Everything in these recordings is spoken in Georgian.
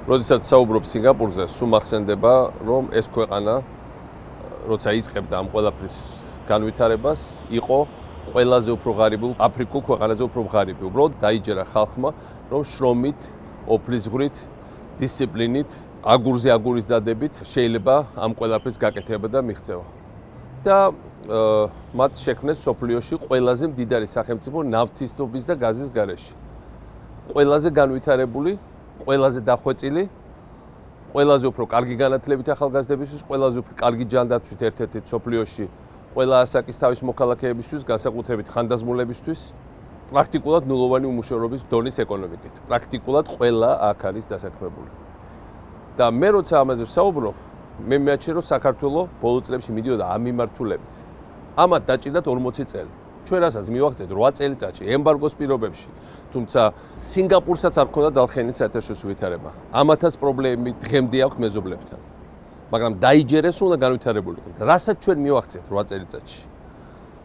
როდესაც საუბრობ სინგაპურზე, სულ მახსენდება, რომ ეს ქვეყანა, როცა იწყებდა ამ ყველაფრის განვითარებას, იყო ყველაზე უფრო ღარიბულ აფრიკულ ქვეყანაზე უფრო ღარიბი. უბრალოდ დაიჯერა ხალხმა, რომ შრომით, ოფლისღვრით, დისციპლინით, აგურზე აგურით დადებით შეიძლება ამ ყველაფრის გაკეთება და მიღწევა. და მათ შექმნეს სოფლიოში ყველაზე მდიდარი სახელმწიფო ნავთობის და გაზის გარეშე. ყველაზე განვითარებული, ყველაზე დახვეწილი, ყველაზე უფრო კარგი განათლებით ახალგაზრდებისთვის, ყველაზე უფრო კარგი ჯანდაცვით ერთ-ერთი სოფლიოში, ყველა ასაკის თავის მოქალაქეებისთვის, განსაკუთრებით ხანდაზმულებისთვის, პრაქტიკულად ნულოვანი უმუშევრობის დონის ეკონომიკით. პრაქტიკულად ყველა აქ არის დასაქმებული. და მე როცა ამაზე ვსაუბრობ, მე მეაჩნია, რომ საქართველოს ბოლო წლებში მიდიოდა ამ მიმართულებით. ამათ დაჭირდათ 40 წელი. ჩვენ რასაც მივახცეთ 8 წელიწადში ემბარგოს პირობებში, თუმცა სინგაპურსაც არ ქონდა დალხენით საერთაშორისო ვითარება. ამათაც პრობლემები დღემდე აქვს მეზობლებთან. მაგრამ დაიჯერეს უნდა განვითარებული იყო. რასაც ჩვენ მივახცეთ 8 წელიწადში.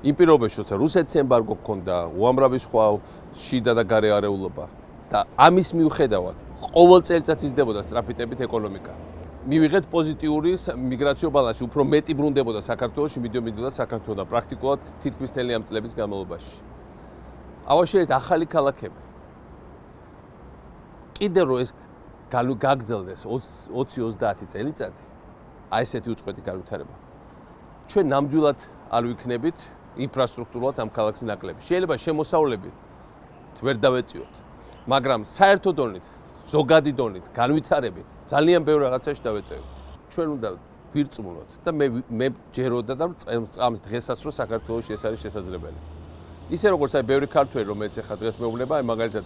იმ პირობებში, როცა რუსეთის ემბარგო ქონდა, უამრავი სხვა შიდა და გარე არეულობა და ამის მიუხედავად ყოველ წელიწადს იზრდებოდა სწრაფიტებით ეკონომიკა. მივიღეთ პოზიტიური მიგრაციო ბალანსი, უფრო მეტი ბრუნდებოდა საქართველოში, მიდიოდა საქართველოსთან პრაქტიკულად თითქმის მთელი ამ წლების განმავლობაში. ავაშენეთ ახალი ქალაქები. კიდევ რომ ეს გაგრძელდეს 20-30 წელიწადი, აი ესეთი უწყვეტი განვითარება. ჩვენ ნამდვილად არ ვიქნებით ინფრასტრუქტურულად ამ ქალაქს ნაკლები. შეიძლება შემოსავლები ვერ დავეწიოთ, მაგრამ საერთო დონით, ზოგადი დონით, განვითარებით ძალიან ბევრ რაღაცაში დავეწევით. ჩვენ უნდა ვირწმუნოთ და მე ჯეროდა და წამს დღესაც რომ საქართველოში ეს არის შესაძლებელი. ისე როგორც აი ბევრი ქართველი რომელიც ახლა დღეს მეუბნება, აი მაგალითად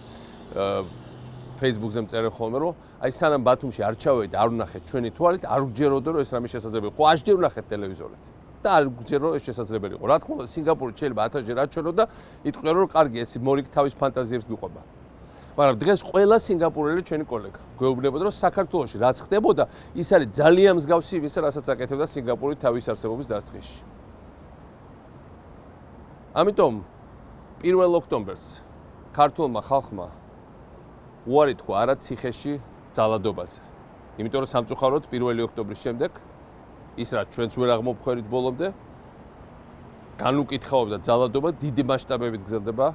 Facebook-ზე მწერენ ხოლმე რომ აი სანამ ბათუმში არ ჩავედი, არ ვნახეთ ჩვენი თვალით, არ ვჯეროდა რომ ეს რამე შესაძლებელი. ხო 100 ჯერ ვნახეთ ტელევიზორით. და არ ვჯერ რომ ეს შესაძლებელი იყო. რა თქმა უნდა, სინგაპური შეიძლება 1000 ჯერ აჩვენო და იტყვია რომ კარგი, ეს მორიგი თავის ფანტაზიებს გიყვება. მაგრამ დღეს ყველა სინგაპურელი ჩვენი კოლეგა გვეუბნებოდა რომ საქართველოში რაც ხდებოდა, ის არის ძალიან მსგავსი იმისა, რასაც აკეთებდა სინგაპური თავის არსებობის დასაწყისში. ამიტომ 1 ოქტომბერს ქართულმა ხალხმა უარი თქვა არა ციხეში ძალადობაზე. იმიტომ რომ სამწუხაროდ 1 ოქტომბრის შემდეგ ის რაც ჩვენც ვერ აღმოფხვერით ბოლომდე, განუკითხაობდა ძალადობა დიდი მასშტაბებით გრძელდება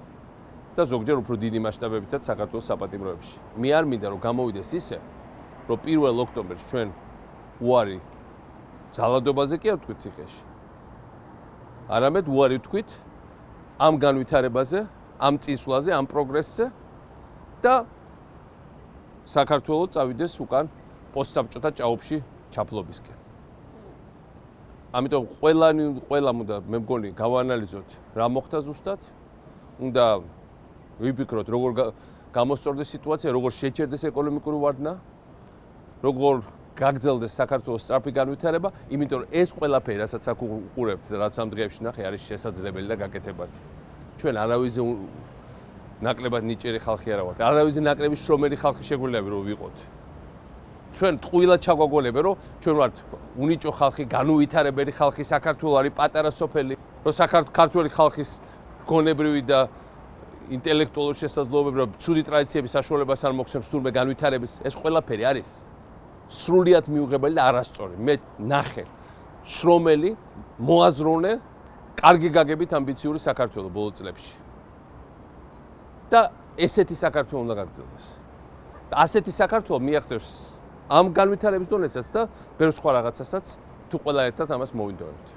და ზოგჯერ უფრო დიდი მასშტაბებითაც საქართველოს საპატიმროებში. მე არ მინდა რომ გამოვიდეს ისე, რომ 1 ოქტომბერს ჩვენ უარი ძალადობაზე კი არ ვთქვით ციხეში. არამედ უარი ვთქვით ამ განვითარებაზე, ამ წინსვლაზე, ამ პროგრესზე და საქართველოს წავიდეს უკან პოსტსაბჭოთა ჭაობში ჩაფლობისკენ. ამიტომ ყველამ უნდა მე მგონი გავაანალიზოთ რა მოხდა ზუსტად. უნდა ვიფიქროთ როგორ გამოსწორდეს სიტუაცია, როგორ შეჩერდეს ეკონომიკური ვარდნა, როგორ გაგრძელდეს საქართველოს სწრაფი განვითარება, იმიტომ რომ ეს ყველაფერი, რასაც აქ უყურებთ და რაც ამ დღეებში ნახე, არის შესაძლებელი და გაკეთებადი. ჩვენ არავის ნაკლებად ნიჭიერი ხალხი არა ვართ. არავის ნაკლები შრომელი ხალხი შეგვიძლია რომ ვიყოთ. ჩვენ ტყუილად ჩაგვაგონებენ რომ ჩვენ ვართ უნიჭო ხალხი, განუვითარებელი ხალხი, საქართველოს არის პატარა სოფელი, რომ საქართველოს ხალხის გონებრივი და ინტელექტუალური შესაძლებლობები, რომ ცუდი ტრადიციების საშუალებას არ მოგცემს თურმე განვითარების, ეს ყველაფერი არის სრულიად მიუღებელი და არასწორი. მე ნახე შრომელი, მოაზროვნე, კარგი გაგებით ამბიციური საქართველოს ბოლო წლებში. და ესეთი საქართველოს უნდა გაგრძელდეს. და ასეთი საქართველოს მიაღწევს ამ განვითარების დონესაც და ბევრ სხვა რაღაცასაც თუ ყველა ერთად ამას მოვინდომებთ.